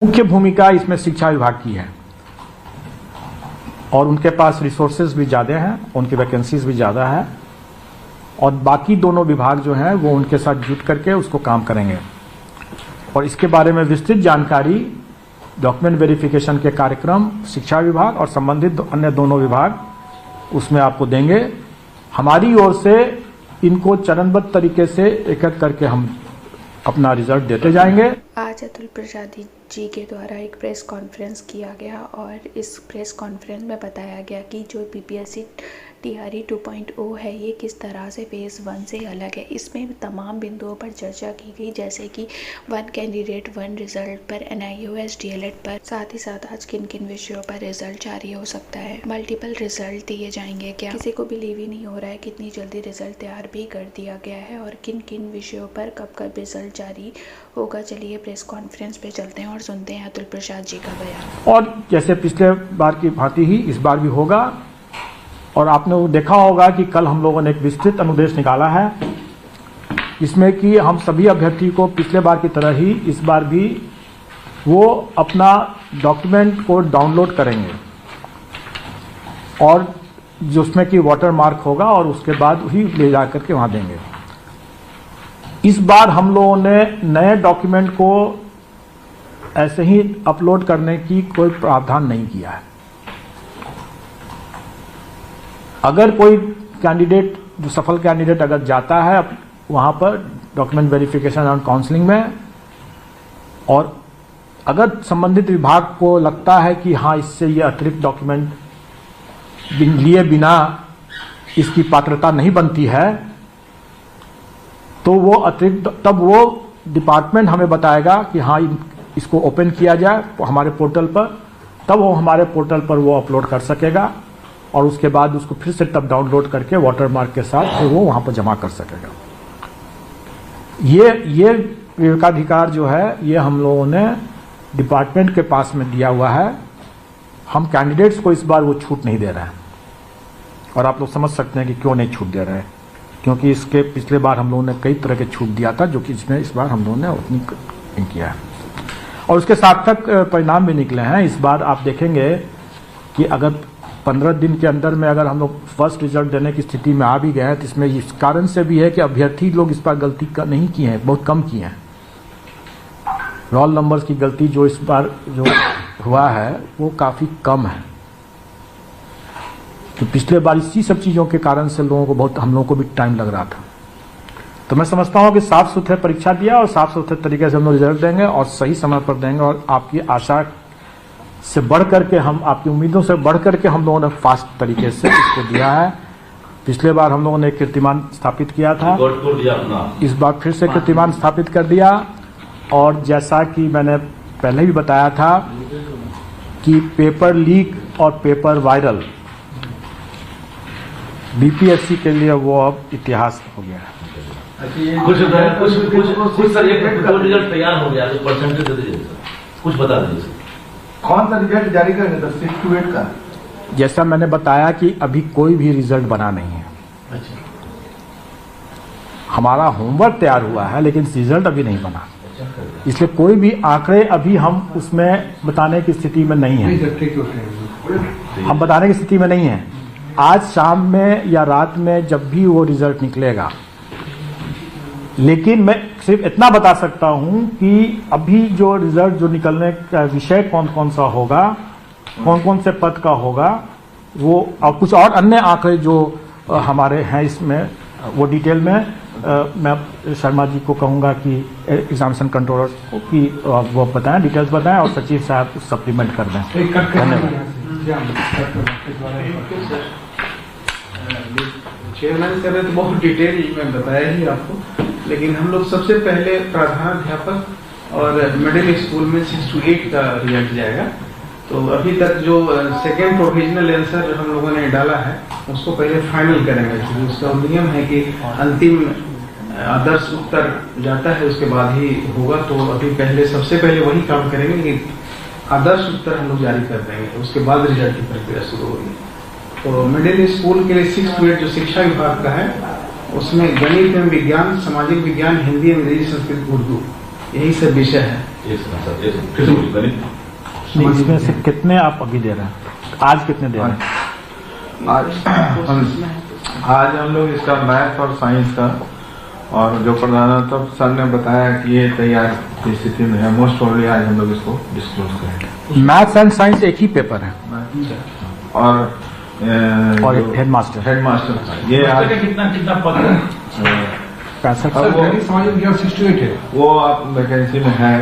मुख्य भूमिका इसमें शिक्षा विभाग की है और उनके पास रिसोर्सेज भी ज़्यादा हैं, उनकी वैकेंसीज भी ज़्यादा है और बाकी दोनों विभाग जो हैं वो उनके साथ जुट करके उसको काम करेंगे। और इसके बारे में विस्तृत जानकारी डॉक्यूमेंट वेरिफिकेशन के कार्यक्रम शिक्षा विभाग और संबंधित अन्य दोनों विभाग उसमें आपको देंगे। हमारी ओर से इनको चरणबद्ध तरीके से एक-एक करके हम अपना रिजल्ट देते जाएंगे। आज अतुल प्रसाद जी के द्वारा एक प्रेस कॉन्फ्रेंस किया गया और इस प्रेस कॉन्फ्रेंस में बताया गया कि जो पीपीएससी टीआरई 2.0 है ये किस तरह से फेज़ 1 से अलग है। इसमें तमाम बिंदुओं पर चर्चा की गई, जैसे कि 1 कैंडिडेट 1 रिजल्ट पर, NIOS DLED पर, साथ ही साथ आज किन किन विषयों पर रिजल्ट जारी हो सकता है, मल्टीपल रिजल्ट दिए जाएंगे क्या, किसी को बिलीव ही नहीं हो रहा है कितनी जल्दी रिजल्ट तैयार भी कर दिया गया है और किन किन विषयों पर कब कब रिजल्ट जारी होगा। चलिए प्रेस कॉन्फ्रेंस पे चलते हैं और सुनते हैं अतुल प्रसाद जी का बयान। और जैसे पिछले बार की भांति ही इस बार भी होगा और आपने वो देखा होगा कि कल हम लोगों ने एक विस्तृत अनुदेश निकाला है इसमें कि हम सभी अभ्यर्थी को पिछले बार की तरह ही इस बार भी वो अपना डॉक्यूमेंट को डाउनलोड करेंगे और जिसमें कि वाटर मार्क होगा और उसके बाद ही ले जा करके वहां देंगे। इस बार हम लोगों ने नए डॉक्यूमेंट को ऐसे ही अपलोड करने की कोई प्रावधान नहीं किया है। अगर कोई कैंडिडेट जो सफल कैंडिडेट अगर जाता है वहां पर डॉक्यूमेंट वेरिफिकेशन और काउंसलिंग में और अगर संबंधित विभाग को लगता है कि हाँ इससे ये अतिरिक्त डॉक्यूमेंट लिए बिना इसकी पात्रता नहीं बनती है तो वो अतिरिक्त तब वो डिपार्टमेंट हमें बताएगा कि हाँ इसको ओपन किया जाए हमारे पोर्टल पर, तब वो हमारे पोर्टल पर वो अपलोड कर सकेगा और उसके बाद उसको फिर से तब डाउनलोड करके वाटरमार्क के साथ फिर वो वहां पर जमा कर सकेगा। ये विवेकाधिकार जो है ये हम लोगों ने डिपार्टमेंट के पास में दिया हुआ है। हम कैंडिडेट्स को इस बार वो छूट नहीं दे रहे हैं और आप लोग समझ सकते हैं कि क्यों नहीं छूट दे रहे हैं, क्योंकि इसके पिछले बार हम लोगों ने कई तरह के छूट दिया था जो कि इसमें इस बार हम लोगों ने उतनी नहीं किया है और उसके सार्थक परिणाम भी निकले हैं। इस बार आप देखेंगे कि अगर 15 दिन के अंदर में अगर हम लोग फर्स्ट रिजल्ट देने की स्थिति में आ भी गए हैं तो इसमें इस कारण से भी है कि अभ्यर्थी लोग इस बार गलती नहीं की है, बहुत कम की हैं। रोल नंबर्स की गलती जो इस बार जो हुआ है वो काफी कम है, तो पिछले बार इसी सब चीजों के कारण से लोगों को बहुत हम लोगों को भी टाइम लग रहा था। तो मैं समझता हूं कि साफ सुथरे परीक्षा दिया और साफ सुथरे तरीके से हम लोग रिजल्ट देंगे और सही समय पर देंगे और आपकी आशा से बढ़ करके हम आपकी उम्मीदों से बढ़ करके हम लोगों ने फास्ट तरीके से इसको दिया है। पिछले बार हम लोगों ने कीर्तिमान स्थापित किया था, इस बार फिर से कीर्तिमान स्थापित कर दिया और जैसा कि मैंने पहले भी बताया था कि पेपर लीक और पेपर वायरल बीपीएससी के लिए वो अब इतिहास हो गया है। कुछ सर एक रिजल्ट तैयार हो गया तो परसेंटेज दे दीजिए सर, कुछ बता दीजिए कौन सा रिजल्ट जारी करेंगे तो 6 to 8 का? जैसा मैंने बताया कि अभी कोई भी रिजल्ट बना नहीं है। अच्छा, हमारा होमवर्क तैयार हुआ है लेकिन रिजल्ट अभी नहीं बना, इसलिए कोई भी आंकड़े अभी हम उसमें बताने की स्थिति में नहीं है। हम बताने की स्थिति में नहीं है। आज शाम में या रात में जब भी वो रिजल्ट निकलेगा, लेकिन मैं सिर्फ इतना बता सकता हूं कि अभी जो रिजल्ट जो निकलने का विषय कौन कौन सा होगा, कौन कौन से पद का होगा, वो और कुछ और अन्य आंकड़े जो हमारे हैं इसमें वो डिटेल में मैं शर्मा जी को कहूंगा कि एग्जामिनेशन कंट्रोलर को कि वो बताएं, डिटेल्स बताएं और सचिव साहब सप्लीमेंट कर दें। चेयरमैन सर ने तो बहुत डिटेल में बताया ही आपको, लेकिन हम लोग सबसे पहले प्रधानाध्यापक और मिडिल स्कूल में 6 to 8 का रिजल्ट जाएगा। तो अभी तक जो सेकेंड प्रोविजनल आंसर हम लोगों ने डाला है उसको पहले फाइनल करेंगे, क्योंकि उसका नियम है कि अंतिम आदर्श उत्तर जाता है उसके बाद ही होगा। तो अभी पहले सबसे पहले वही काम करेंगे कि आदर्श उत्तर हम लोग जारी कर देंगे, उसके बाद रिजल्ट की प्रक्रिया शुरू होगी। तो मिडिल स्कूल के लिए 6 to 8 जो शिक्षा विभाग का है उसमें गणित एवं विज्ञान, सामाजिक विज्ञान, हिंदी, अंग्रेजी, संस्कृत, उर्दू यही सब विषय है। इसमें से कितने आप अभी दे रहे हैं? आज कितने दे रहे हैं? आज हम लोग इसका मैथ और साइंस का, और जो प्रधानाध्यापक सर ने बताया कि ये तैयार की स्थिति में है, मोस्ट प्रोबेबली आज हम लोग इसको डिस्क्लोज करेंगे। मैथ्स एंड साइंस एक ही पेपर है और हेडमास्टर ये आज कितना पद है? 65 68 है। वो आप वैकेंसी में है,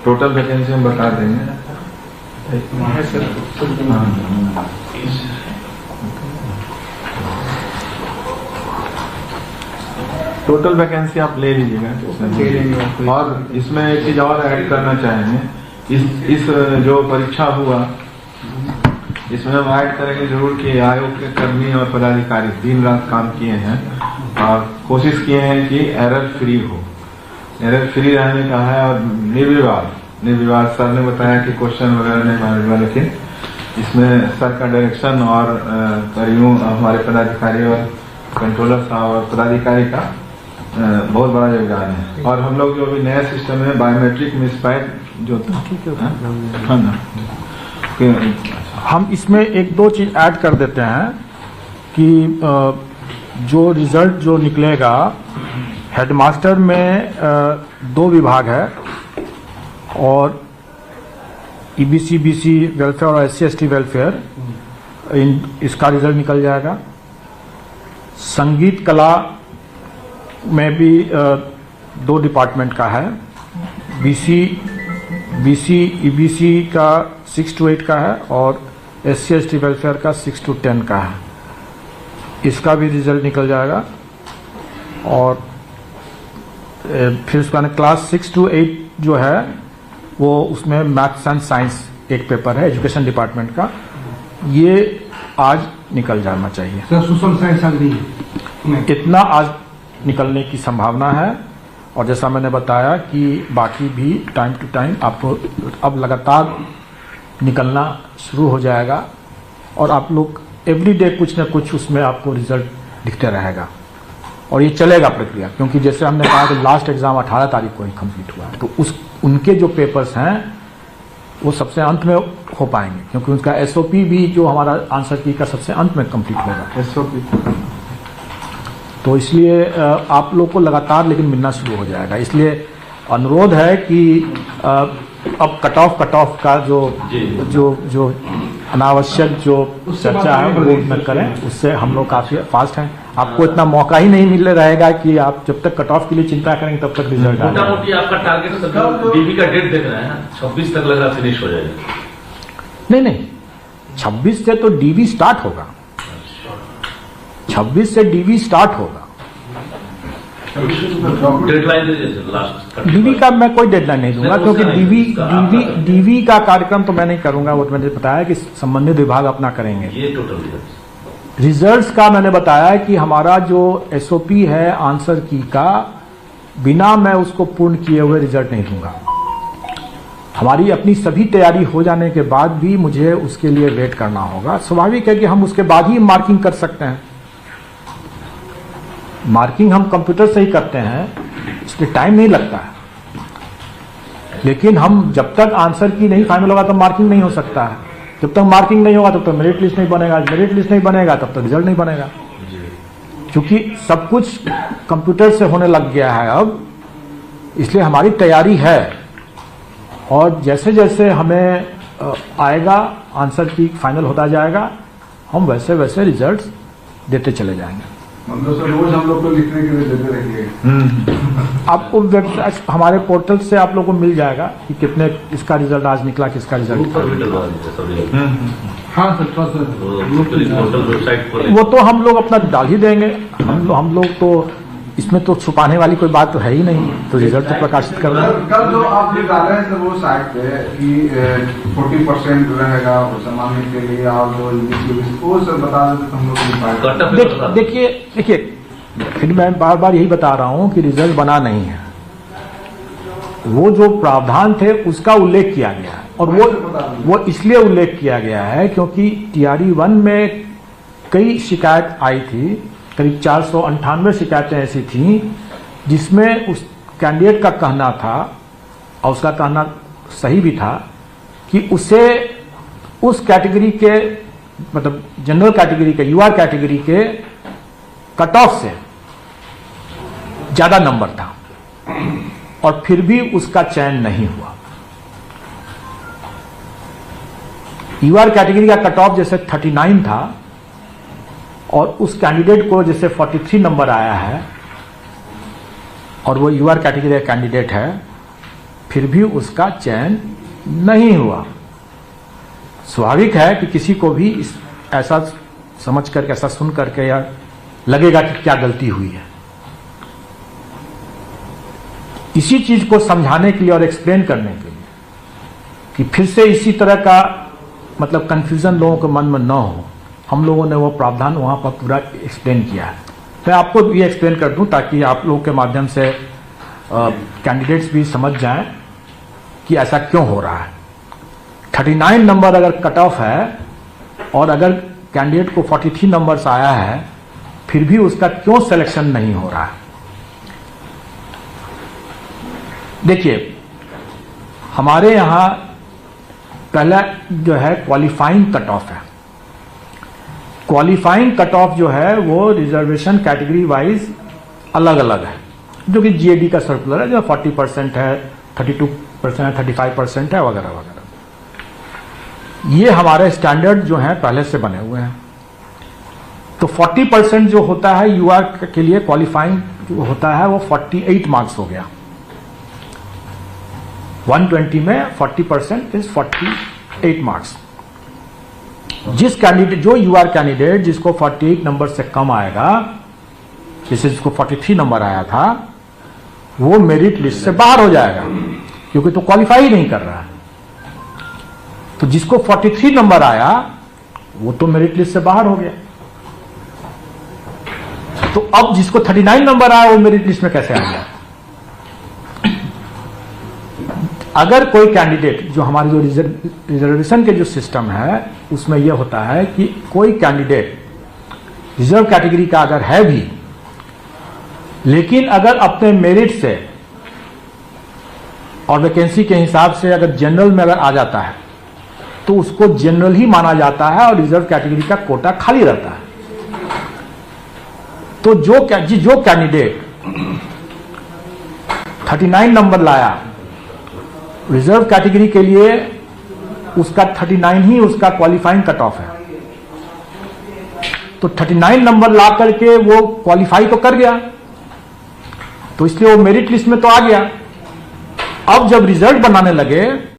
टोटल वैकेंसी हम बता देंगे। टोटल वैकेंसी आप ले लीजिएगा। और इसमें एक चीज और ऐड करना चाहेंगे, इस जो परीक्षा हुआ इसमें हम ऐड करेंगे जरूर कि आयोग के कर्मी और पदाधिकारी दिन रात काम किए हैं और कोशिश किए हैं कि एरर फ्री हो। एरर फ्री रहने का है और निर्विवाद सर ने बताया कि क्वेश्चन वगैरह नहीं मानेगा, लेकिन इसमें सर का डायरेक्शन और कर्मियों हमारे पदाधिकारी और कंट्रोलर साहब और पदाधिकारी का बहुत बड़ा योगदान है। और हम लोग जो अभी नया सिस्टम है बायोमेट्रिक मिसफायर जो है ना, हम इसमें एक दो चीज ऐड कर देते हैं कि जो रिजल्ट जो निकलेगा, हेडमास्टर में 2 विभाग है और ईबीसी बीसी वेलफेयर और SC/ST वेलफेयर, इसका रिजल्ट निकल जाएगा। संगीत कला में भी 2 डिपार्टमेंट का है, बीसी ईबीसी का 6 to 8 का है और SC/ST वेलफेयर का 6 to 10 का है, इसका भी रिजल्ट निकल जाएगा। और फिर उसका क्लास 6 to 8 जो है वो उसमें मैथ्स एंड साइंस एक पेपर है एजुकेशन डिपार्टमेंट का, ये आज निकल जाना चाहिए। सोशल साइंस नहीं, इतना आज निकलने की संभावना है। और जैसा मैंने बताया कि बाकी भी टाइम टू टाइम आपको अब लगातार निकलना शुरू हो जाएगा और आप लोग एवरीडे कुछ न कुछ उसमें आपको रिजल्ट दिखते रहेगा और ये चलेगा प्रक्रिया, क्योंकि जैसे हमने कहा कि लास्ट एग्जाम 18 तारीख को ही कंप्लीट हुआ है, तो उनके जो पेपर्स हैं वो सबसे अंत में हो पाएंगे, क्योंकि उनका SOP भी जो हमारा आंसर की का सबसे अंत में कंप्लीट होगा SOP। तो इसलिए आप लोग को लगातार लेकिन मिलना शुरू हो जाएगा। इसलिए अनुरोध है कि अब कट ऑफ का जो अनावश्यक जो चर्चा है वो न करें, उससे हम लोग काफी फास्ट हैं। आपको इतना मौका ही नहीं मिल रहेगा कि आप जब तक कट ऑफ के लिए चिंता करेंगे तब तक रिजल्ट आएगा। मोटा मोटी आपका टारगेट डीबी का डेट देख रहे हैं 26 तक लगा फिनिश हो जाएगा। नहीं 26 से तो डीबी स्टार्ट होगा, 26 से डीबी स्टार्ट होगा। डेडलाइन लास्ट डीवी का मैं कोई डेडलाइन नहीं दूंगा, क्योंकि डीवी का कार्यक्रम तो मैं नहीं करूंगा। वो तो मैंने बताया कि संबंधित विभाग अपना करेंगे। ये टोटल रिजल्ट्स का मैंने बताया कि हमारा जो SOP है आंसर की का, बिना मैं उसको पूर्ण किए हुए रिजल्ट नहीं दूंगा। हमारी अपनी सभी तैयारी हो जाने के बाद भी मुझे उसके लिए वेट करना होगा। स्वाभाविक है कि हम उसके बाद ही मार्किंग कर सकते हैं। मार्किंग हम कंप्यूटर से ही करते हैं, इसलिए टाइम नहीं लगता है। लेकिन हम जब तक आंसर की नहीं फाइनल होगा तब मार्किंग नहीं हो सकता है। जब तक मार्किंग नहीं होगा तब तक मेरिट लिस्ट नहीं बनेगा, मेरिट लिस्ट नहीं बनेगा तब तक रिजल्ट नहीं बनेगा, क्योंकि सब कुछ कंप्यूटर से होने लग गया है अब। इसलिए हमारी तैयारी है और जैसे जैसे हमें आएगा आंसर की फाइनल होता जाएगा, हम वैसे वैसे रिजल्ट्स देते चले जाएंगे। मतलब रोज हम लोग को लिखने के लिए देते रहिए। आपको वेबसाइट हमारे पोर्टल से आप लोगों को मिल जाएगा कि कितने इसका रिजल्ट आज निकला, किसका रिजल्ट। हाँ सर, वो तो हम लोग अपना डाल ही देंगे। हम लोग तो इसमें तो छुपाने वाली कोई बात तो है ही नहीं, तो रिजल्ट तो प्रकाशित कर देंगे। कल जो आप डाले हैं सर वो साइट पे कि 40% रहेगा सामान्य के लिए और जो वो सर बता देते तो हम लोग देखिए फिर मैं बार बार यही बता रहा हूं कि रिजल्ट बना नहीं है। वो जो प्रावधान थे उसका उल्लेख किया गया है और वो इसलिए उल्लेख किया गया है क्योंकि TRE 1 में कई शिकायत आई थी, करीब 498 शिकायतें ऐसी थीं जिसमें उस कैंडिडेट का कहना था और उसका कहना सही भी था कि उसे उस कैटेगरी के मतलब जनरल कैटेगरी के यूआर कैटेगरी के कट ऑफ से ज्यादा नंबर था और फिर भी उसका चयन नहीं हुआ। यूआर कैटेगरी का कट ऑफ जैसे 39 था और उस कैंडिडेट को जैसे 43 नंबर आया है और वो यूआर कैटेगरी का कैंडिडेट है, फिर भी उसका चयन नहीं हुआ। स्वाभाविक है कि किसी को भी ऐसा समझ करके, ऐसा सुन करके या लगेगा कि क्या गलती हुई है। इसी चीज को समझाने के लिए और एक्सप्लेन करने के लिए कि फिर से इसी तरह का मतलब कंफ्यूजन लोगों के मन में न हो, हम लोगों ने वो प्रावधान वहां पर पूरा एक्सप्लेन किया है। मैं आपको ये एक्सप्लेन कर दूं ताकि आप लोगों के माध्यम से कैंडिडेट्स भी समझ जाएं कि ऐसा क्यों हो रहा है। 39 नंबर अगर कट ऑफ है और अगर कैंडिडेट को 43 नंबर्स आया है, फिर भी उसका क्यों सिलेक्शन नहीं हो रहा है। देखिए, हमारे यहां पहला जो है क्वालिफाइंग कट ऑफ है। क्वालिफाइंग कट ऑफ जो है वो रिजर्वेशन कैटेगरी वाइज अलग अलग है, जो कि जीएडी का सर्कुलर है, जो 40% है, 32% है, 35% है, वगैरह वगैरह। ये हमारे स्टैंडर्ड जो हैं पहले से बने हुए हैं। तो 40% जो होता है यूआर के लिए क्वालिफाइंग जो होता है वो 48 मार्क्स हो गया। 120 में 40% इज 48 मार्क्स। जिस कैंडिडेट जो यूआर कैंडिडेट जिसको 48 नंबर से कम आएगा, जैसे जिसको 43 नंबर आया था, वो मेरिट लिस्ट से बाहर हो जाएगा क्योंकि तो क्वालिफाई नहीं कर रहा है। तो जिसको 43 नंबर आया वो तो मेरिट लिस्ट से बाहर हो गया। तो अब जिसको 39 नंबर आया वो मेरिट लिस्ट में कैसे आ गया। अगर कोई कैंडिडेट, जो हमारी जो रिजर्वेशन के जो सिस्टम है उसमें यह होता है कि कोई कैंडिडेट रिजर्व कैटेगरी का अगर है भी, लेकिन अगर अपने मेरिट से और वैकेंसी के हिसाब से अगर जनरल में अगर आ जाता है तो उसको जनरल ही माना जाता है और रिजर्व कैटेगरी का कोटा खाली रहता है। तो जो कैंडिडेट 39 नंबर लाया, रिजर्व कैटेगरी के लिए उसका 39 ही उसका क्वालिफाइंग कट ऑफ है। तो 39 नंबर ला करके वो क्वालिफाई तो कर गया, तो इसलिए वो मेरिट लिस्ट में तो आ गया। अब जब रिजल्ट बनाने लगे